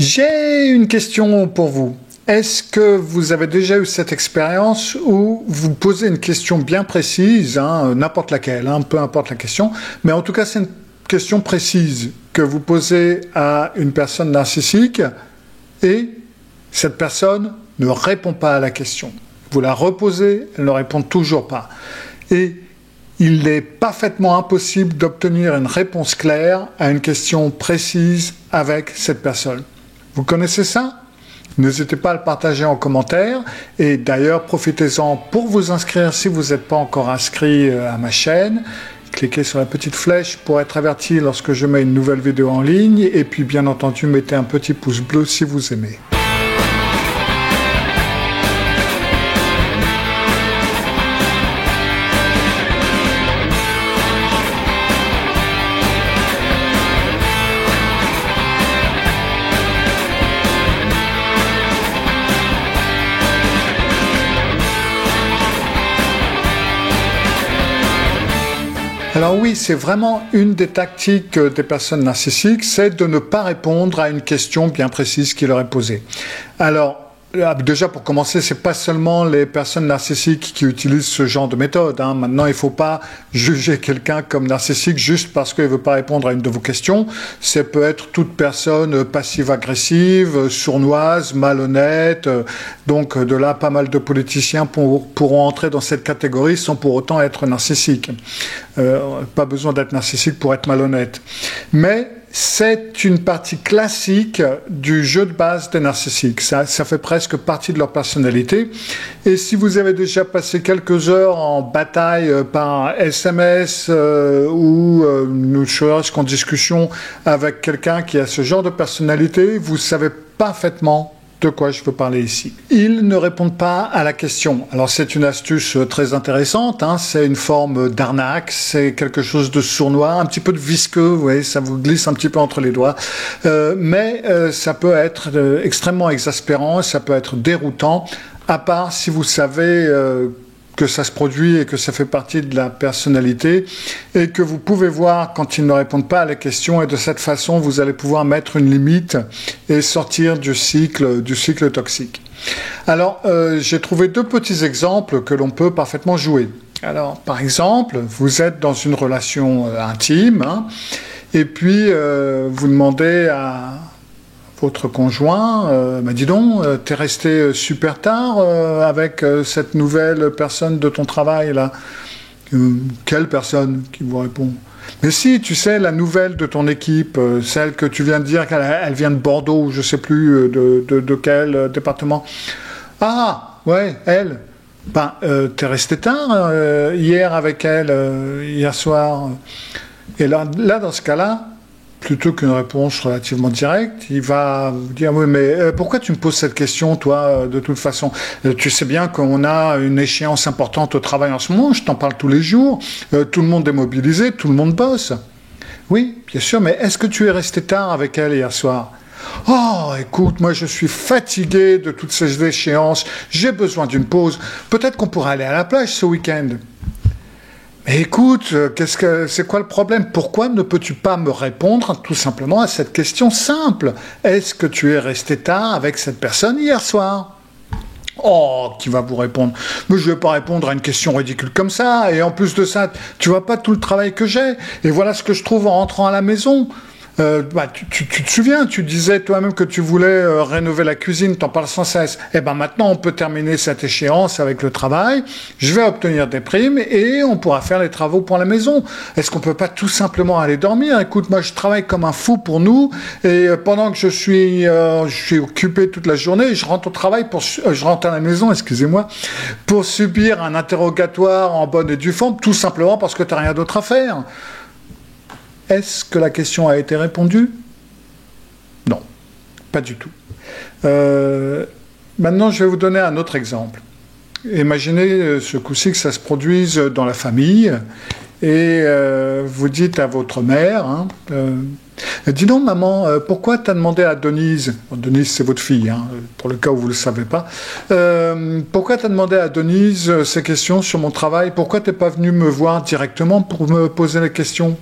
J'ai une question pour vous. Est-ce que vous avez déjà eu cette expérience où vous posez une question bien précise, n'importe laquelle, peu importe la question, mais en tout cas c'est une question précise que vous posez à une personne narcissique et cette personne ne répond pas à la question. Vous la reposez, elle ne répond toujours pas. Et il est parfaitement impossible d'obtenir une réponse claire à une question précise avec cette personne. Vous connaissez ça ? N'hésitez pas à le partager en commentaire et d'ailleurs profitez-en pour vous inscrire si vous n'êtes pas encore inscrit à ma chaîne. Cliquez sur la petite flèche pour être averti lorsque je mets une nouvelle vidéo en ligne et puis bien entendu mettez un petit pouce bleu si vous aimez. Alors oui, c'est vraiment une des tactiques des personnes narcissiques, c'est de ne pas répondre à une question bien précise qui leur est posée. Alors, déjà pour commencer, c'est pas seulement les personnes narcissiques qui utilisent ce genre de méthode. Maintenant, il ne faut pas juger quelqu'un comme narcissique juste parce qu'il ne veut pas répondre à une de vos questions. Ça peut être toute personne passive-agressive, sournoise, malhonnête. Donc de là, pas mal de politiciens pourront entrer dans cette catégorie sans pour autant être narcissiques. Pas besoin d'être narcissique pour être malhonnête. Mais c'est une partie classique du jeu de base des narcissiques. Ça fait presque partie de leur personnalité. Et si vous avez déjà passé quelques heures en bataille par SMS ou ne serait-ce qu'en discussion avec quelqu'un qui a ce genre de personnalité, vous savez parfaitement de quoi je veux parler ici. Ils ne répondent pas à la question. Alors c'est une astuce très intéressante, c'est une forme d'arnaque, c'est quelque chose de sournois, un petit peu de visqueux, vous voyez, ça vous glisse un petit peu entre les doigts, mais ça peut être extrêmement exaspérant, ça peut être déroutant, à part si vous savez que ça se produit et que ça fait partie de la personnalité et que vous pouvez voir quand ils ne répondent pas à la question et de cette façon vous allez pouvoir mettre une limite et sortir du cycle toxique. Alors j'ai trouvé deux petits exemples que l'on peut parfaitement jouer. Alors par exemple, vous êtes dans une relation intime et puis vous demandez à votre conjoint, dis donc, t'es resté super tard avec cette nouvelle personne de ton travail là. Quelle personne qui vous répond? Mais si, tu sais, la nouvelle de ton équipe, celle que tu viens de dire qu'elle vient de Bordeaux, je ne sais plus de quel département. Ah, ouais, elle. T'es resté tard hier avec elle, hier soir. Et là, dans ce cas-là, plutôt qu'une réponse relativement directe, il va vous dire « Oui, mais pourquoi tu me poses cette question, toi, de toute façon? Tu sais bien qu'on a une échéance importante au travail en ce moment, je t'en parle tous les jours, tout le monde est mobilisé, tout le monde bosse. » Oui, bien sûr, mais est-ce que tu es resté tard avec elle hier soir? Oh, écoute, moi je suis fatigué de toutes ces échéances, j'ai besoin d'une pause, peut-être qu'on pourrait aller à la plage ce week-end. Mais écoute, c'est quoi le problème? Pourquoi ne peux-tu pas me répondre tout simplement à cette question simple? Est-ce que tu es resté tard avec cette personne hier soir? Oh, qui va vous répondre? Mais je ne vais pas répondre à une question ridicule comme ça, et en plus de ça, tu vois pas tout le travail que j'ai, et voilà ce que je trouve en rentrant à la maison. Tu te souviens, tu disais toi-même que tu voulais rénover la cuisine, t'en parles sans cesse. Eh ben maintenant, on peut terminer cette échéance avec le travail, je vais obtenir des primes et on pourra faire les travaux pour la maison. Est-ce qu'on peut pas tout simplement aller dormir? Écoute, moi je travaille comme un fou pour nous et pendant que je suis occupé toute la journée, je rentre je rentre à la maison, excusez-moi, pour subir un interrogatoire en bonne et due forme, tout simplement parce que t'as rien d'autre à faire. Est-ce que la question a été répondue? Non, pas du tout. Maintenant, je vais vous donner un autre exemple. Imaginez ce coup-ci que ça se produise dans la famille et vous dites à votre mère, dis donc maman, pourquoi tu as demandé à Denise, Denise c'est votre fille, pour le cas où vous ne le savez pas, pourquoi tu as demandé à Denise ces questions sur mon travail, pourquoi tu n'es pas venu me voir directement pour me poser les questions?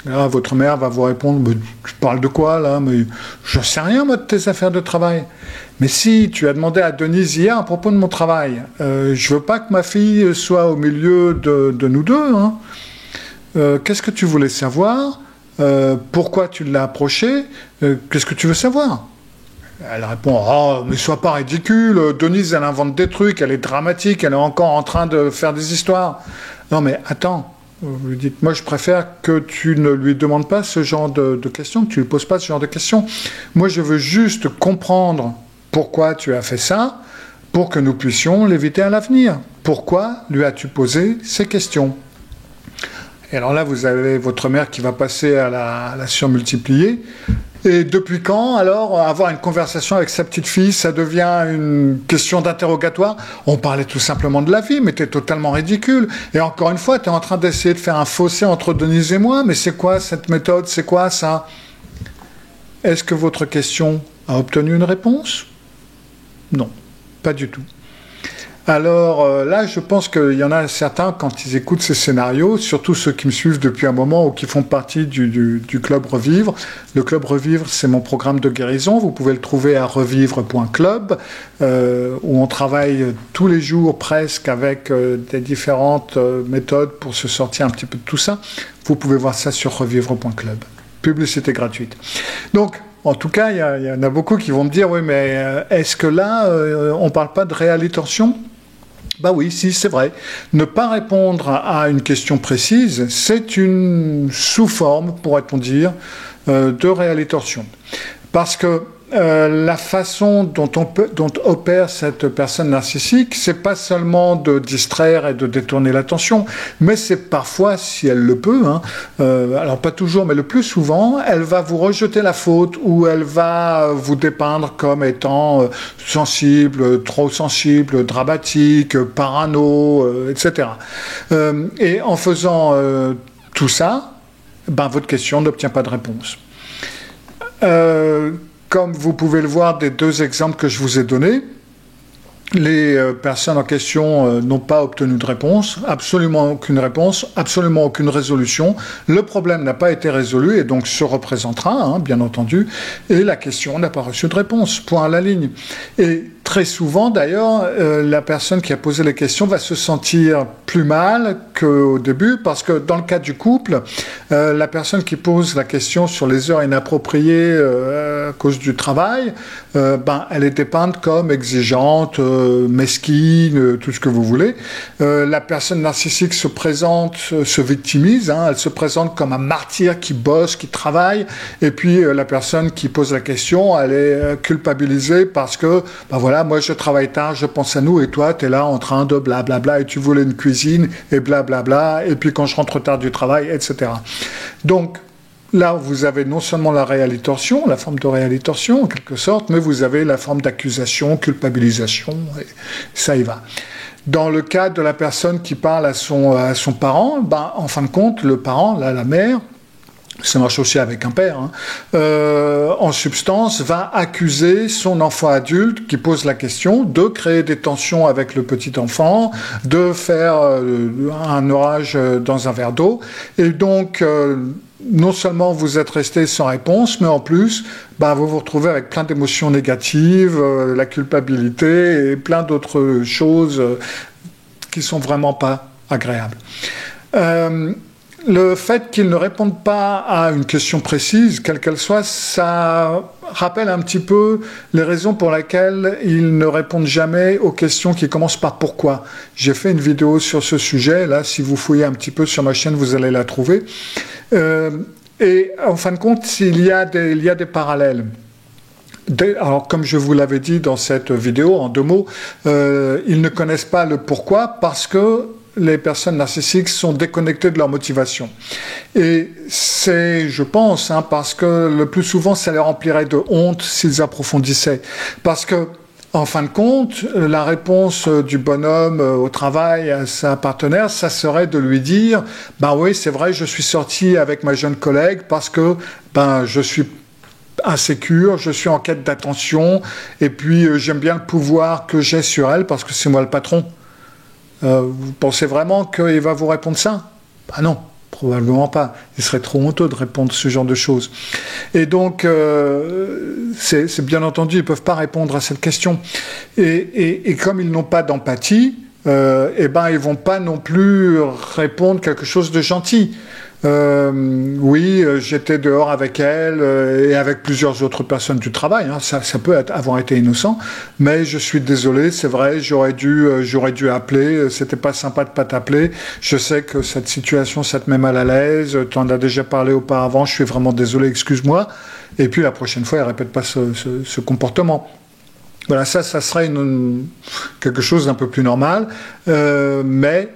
Là, votre mère va vous répondre, mais tu parles de quoi là? Mais je ne sais rien moi de tes affaires de travail. Mais si, tu as demandé à Denise hier à propos de mon travail. Je veux pas que ma fille soit au milieu de nous deux. Hein. Qu'est-ce que tu voulais savoir? Pourquoi tu l'as approché? Qu'est-ce que tu veux savoir? Elle répond, oh, mais sois pas ridicule, Denise, elle invente des trucs, elle est dramatique, elle est encore en train de faire des histoires. Non mais attends, vous lui dites, moi je préfère que tu ne lui demandes pas ce genre de questions, que tu ne lui poses pas ce genre de questions. Moi je veux juste comprendre pourquoi tu as fait ça, pour que nous puissions l'éviter à l'avenir. Pourquoi lui as-tu posé ces questions? Et alors là, vous avez votre mère qui va passer à la surmultiplier. Et depuis quand, alors, avoir une conversation avec sa petite fille, ça devient une question d'interrogatoire? On parlait tout simplement de la vie, mais t'es totalement ridicule. Et encore une fois, t'es en train d'essayer de faire un fossé entre Denise et moi, mais c'est quoi cette méthode? C'est quoi ça? Est-ce que votre question a obtenu une réponse? Non, pas du tout. Alors là, je pense qu'il y en a certains, quand ils écoutent ces scénarios, surtout ceux qui me suivent depuis un moment ou qui font partie du Club Revivre. Le Club Revivre, c'est mon programme de guérison. Vous pouvez le trouver à revivre.club, où on travaille tous les jours presque avec des différentes méthodes pour se sortir un petit peu de tout ça. Vous pouvez voir ça sur revivre.club. Publicité gratuite. Donc, en tout cas, il y en a beaucoup qui vont me dire, oui, mais est-ce que là, on ne parle pas de réalitorsion? Bah oui, si, c'est vrai. Ne pas répondre à une question précise, c'est une sous-forme, pourrait-on dire, de réalitorsion. Parce que la façon dont opère cette personne narcissique, c'est pas seulement de distraire et de détourner l'attention, mais c'est parfois, si elle le peut, hein, alors pas toujours, mais le plus souvent, elle va vous rejeter la faute ou elle va vous dépeindre comme étant sensible, trop sensible, dramatique, parano, etc. Et en faisant tout ça, ben, votre question n'obtient pas de réponse. Comme vous pouvez le voir des deux exemples que je vous ai donnés, les personnes en question n'ont pas obtenu de réponse, absolument aucune résolution. Le problème n'a pas été résolu et donc se représentera, hein, bien entendu, et la question n'a pas reçu de réponse, point à la ligne. Et très souvent, d'ailleurs, la personne qui a posé les questions va se sentir plus mal qu'au début, parce que dans le cas du couple, la personne qui pose la question sur les heures inappropriées à cause du travail, elle est dépeinte comme exigeante, mesquine, tout ce que vous voulez. La personne narcissique se victimise, hein, elle se présente comme un martyr qui bosse, qui travaille, et puis la personne qui pose la question, elle est culpabilisée parce que, voilà, moi je travaille tard, je pense à nous, et toi tu es là en train de blablabla, et tu voulais une cuisine, et blablabla, et puis quand je rentre tard du travail, etc. Donc, là, vous avez non seulement la réalitorsion, la forme de réalitorsion en quelque sorte, mais vous avez la forme d'accusation, culpabilisation, et ça y va. Dans le cas de la personne qui parle à son parent, en fin de compte, le parent, là, la mère, ça marche aussi avec un père, hein, en substance, va accuser son enfant adulte qui pose la question de créer des tensions avec le petit enfant, de faire un orage dans un verre d'eau, et donc non seulement vous êtes resté sans réponse, mais en plus, vous vous retrouvez avec plein d'émotions négatives, la culpabilité et plein d'autres choses qui sont vraiment pas agréables. Le fait qu'ils ne répondent pas à une question précise, quelle qu'elle soit, ça rappelle un petit peu les raisons pour lesquelles ils ne répondent jamais aux questions qui commencent par « pourquoi ». J'ai fait une vidéo sur ce sujet, là, si vous fouillez un petit peu sur ma chaîne, vous allez la trouver. Et en fin de compte, il y a des parallèles. Alors, comme je vous l'avais dit dans cette vidéo, en 2 mots, ils ne connaissent pas le pourquoi parce que les personnes narcissiques sont déconnectées de leur motivation. Et c'est, je pense, parce que le plus souvent, ça les remplirait de honte s'ils approfondissaient. Parce que, en fin de compte, la réponse du bonhomme au travail à sa partenaire, ça serait de lui dire « oui, c'est vrai, je suis sorti avec ma jeune collègue parce que je suis insécure, je suis en quête d'attention, et puis j'aime bien le pouvoir que j'ai sur elle parce que c'est moi le patron. » Vous pensez vraiment qu'il va vous répondre ça? Non, Probablement pas. Il serait trop honteux de répondre ce genre de choses. Et donc, c'est bien entendu, ils ne peuvent pas répondre à cette question. Et comme ils n'ont pas d'empathie, eh ben, ils vont pas non plus répondre quelque chose de gentil. Oui, j'étais dehors avec elle et avec plusieurs autres personnes du travail. Hein. Ça peut avoir été innocent, mais je suis désolé. C'est vrai, j'aurais dû appeler. C'était pas sympa de pas t'appeler. Je sais que cette situation, ça te met mal à l'aise. Tu en as déjà parlé auparavant. Je suis vraiment désolé. Excuse-moi. Et puis la prochaine fois, elle répète pas ce comportement. Voilà, ça serait quelque chose d'un peu plus normal, mais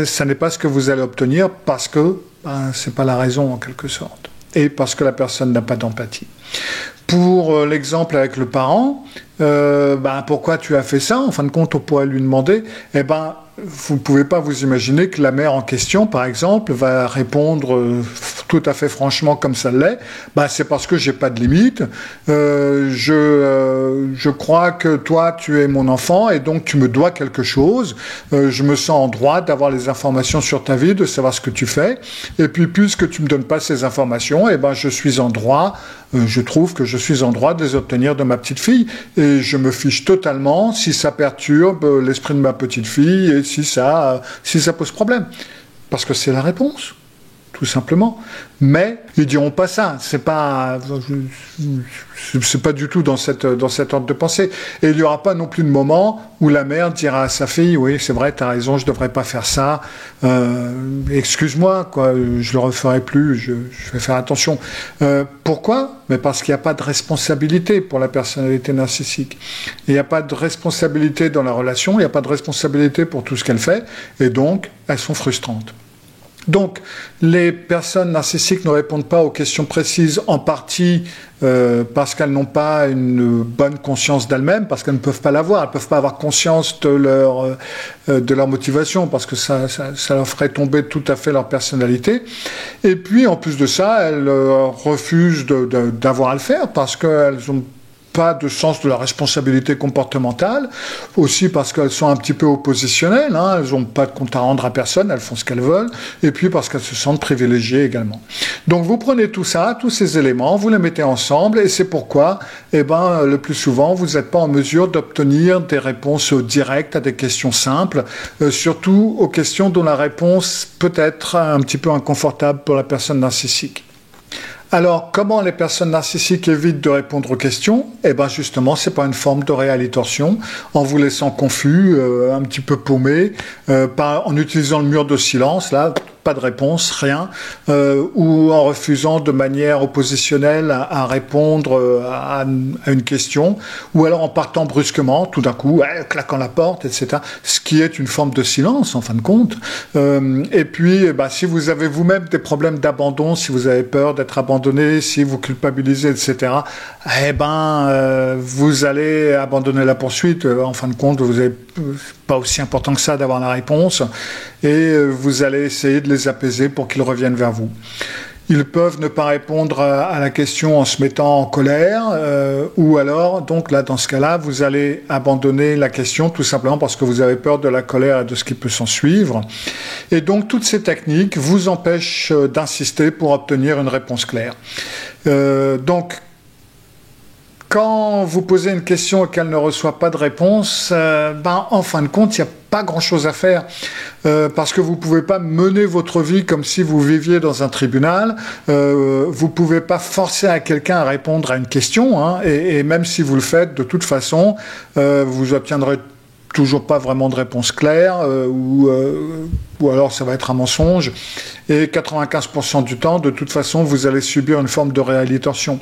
ça n'est pas ce que vous allez obtenir parce que c'est pas la raison en quelque sorte, et parce que la personne n'a pas d'empathie. Pour l'exemple avec le parent, pourquoi tu as fait ça? En fin de compte, on pourrait lui demander, vous ne pouvez pas vous imaginer que la mère en question, par exemple, va répondre tout à fait franchement comme ça l'est. C'est parce que j'ai pas de limite. Je crois que toi, tu es mon enfant et donc tu me dois quelque chose. Je me sens en droit d'avoir les informations sur ta vie, de savoir ce que tu fais. Et puis, puisque tu me donnes pas ces informations, je suis en droit. Je trouve que je suis en droit de les obtenir de ma petite fille. Et je me fiche totalement si ça perturbe l'esprit de ma petite fille et si ça pose problème. Parce que c'est la réponse, tout simplement. Mais ils diront pas ça. C'est pas du tout dans cet ordre de pensée. Et il n'y aura pas non plus de moment où la mère dira à sa fille, oui, c'est vrai, t'as raison, je devrais pas faire ça. Excuse-moi, quoi, je le referai plus, je vais faire attention. Pourquoi? Mais parce qu'il n'y a pas de responsabilité pour la personnalité narcissique. Il n'y a pas de responsabilité dans la relation, il n'y a pas de responsabilité pour tout ce qu'elle fait, et donc, elles sont frustrantes. Donc, les personnes narcissiques ne répondent pas aux questions précises en partie parce qu'elles n'ont pas une bonne conscience d'elles-mêmes, parce qu'elles ne peuvent pas l'avoir, elles ne peuvent pas avoir conscience de leur motivation, parce que ça leur ferait tomber tout à fait leur personnalité. Et puis, en plus de ça, elles refusent d'avoir à le faire, parce qu'elles ont pas de sens de la responsabilité comportementale, aussi parce qu'elles sont un petit peu oppositionnelles, hein, elles n'ont pas de compte à rendre à personne, elles font ce qu'elles veulent, et puis parce qu'elles se sentent privilégiées également. Donc vous prenez tout ça, tous ces éléments, vous les mettez ensemble, et c'est pourquoi, le plus souvent, vous n'êtes pas en mesure d'obtenir des réponses directes à des questions simples, surtout aux questions dont la réponse peut être un petit peu inconfortable pour la personne narcissique. Alors, comment les personnes narcissiques évitent de répondre aux questions? Justement, c'est par une forme de réalitorsion, en vous laissant confus, un petit peu paumé, en utilisant le mur de silence, là, pas de réponse, rien, ou en refusant de manière oppositionnelle à répondre à une question, ou alors en partant brusquement, tout d'un coup, claquant la porte, etc., ce qui est une forme de silence, en fin de compte. Et puis, si vous avez vous-même des problèmes d'abandon, si vous avez peur d'être abandonné, si vous culpabilisez, etc., vous allez abandonner la poursuite. En fin de compte, vous n'avez pas aussi important que ça d'avoir la réponse, et vous allez essayer de les apaiser pour qu'ils reviennent vers vous. Ils peuvent ne pas répondre à la question en se mettant en colère, ou alors, donc là, dans ce cas-là, vous allez abandonner la question tout simplement parce que vous avez peur de la colère et de ce qui peut s'en suivre. Et donc, toutes ces techniques vous empêchent d'insister pour obtenir une réponse claire. Donc, quand vous posez une question et qu'elle ne reçoit pas de réponse, en fin de compte, il n'y a pas grand-chose à faire parce que vous ne pouvez pas mener votre vie comme si vous viviez dans un tribunal. Vous ne pouvez pas forcer à quelqu'un à répondre à une question, hein, et même si vous le faites, de toute façon, vous obtiendrez toujours pas vraiment de réponse claire, ou alors ça va être un mensonge, et 95% du temps, de toute façon, vous allez subir une forme de réalitorsion.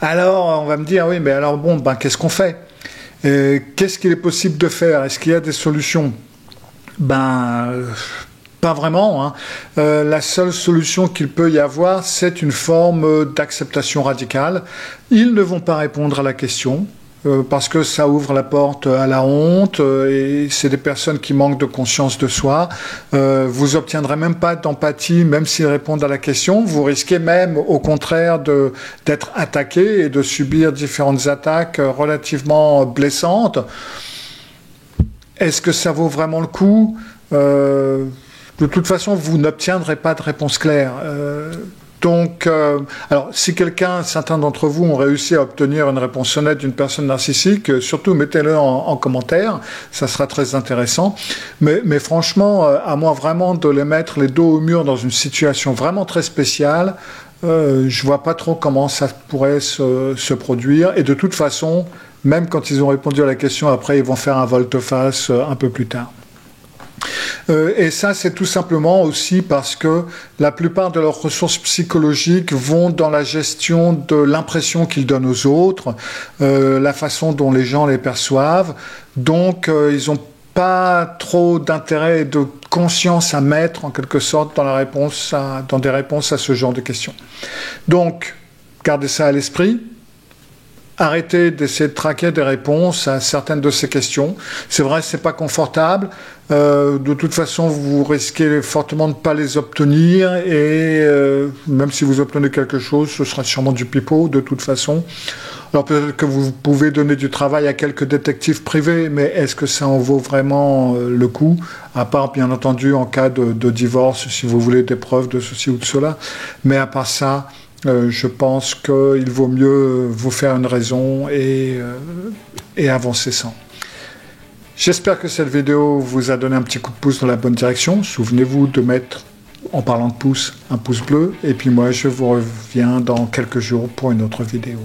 Alors, on va me dire, oui, mais alors bon, qu'est-ce qu'on fait? Qu'est-ce qu'il est possible de faire? Est-ce qu'il y a des solutions? Pas vraiment, hein. La seule solution qu'il peut y avoir, c'est une forme d'acceptation radicale. Ils ne vont pas répondre à la question, parce que ça ouvre la porte à la honte, et c'est des personnes qui manquent de conscience de soi. Vous obtiendrez même pas d'empathie, même s'ils répondent à la question. Vous risquez même, au contraire, d'être attaqué et de subir différentes attaques relativement blessantes. Est-ce que ça vaut vraiment le coup? de toute façon, vous n'obtiendrez pas de réponse claire. Alors, si certains d'entre vous ont réussi à obtenir une réponse honnête d'une personne narcissique, surtout mettez-le en commentaire, ça sera très intéressant. Mais franchement, à moins vraiment de les mettre les dos au mur dans une situation vraiment très spéciale, je vois pas trop comment ça pourrait se produire. Et de toute façon, même quand ils ont répondu à la question, après ils vont faire un volte-face un peu plus tard. Et ça, c'est tout simplement aussi parce que la plupart de leurs ressources psychologiques vont dans la gestion de l'impression qu'ils donnent aux autres, la façon dont les gens les perçoivent. Donc, ils n'ont pas trop d'intérêt et de conscience à mettre, en quelque sorte, dans des réponses à ce genre de questions. Donc, gardez ça à l'esprit. Arrêtez d'essayer de traquer des réponses à certaines de ces questions. C'est vrai, c'est pas confortable. De toute façon, vous risquez fortement de ne pas les obtenir et même si vous obtenez quelque chose, ce sera sûrement du pipeau de toute façon. Alors peut-être que vous pouvez donner du travail à quelques détectives privés, mais est-ce que ça en vaut vraiment le coup? À part, bien entendu, en cas de divorce, si vous voulez des preuves de ceci ou de cela. Mais à part ça, je pense qu'il vaut mieux vous faire une raison et avancer sans. J'espère que cette vidéo vous a donné un petit coup de pouce dans la bonne direction. Souvenez-vous de mettre, en parlant de pouce, un pouce bleu. Et puis moi, je vous reviens dans quelques jours pour une autre vidéo.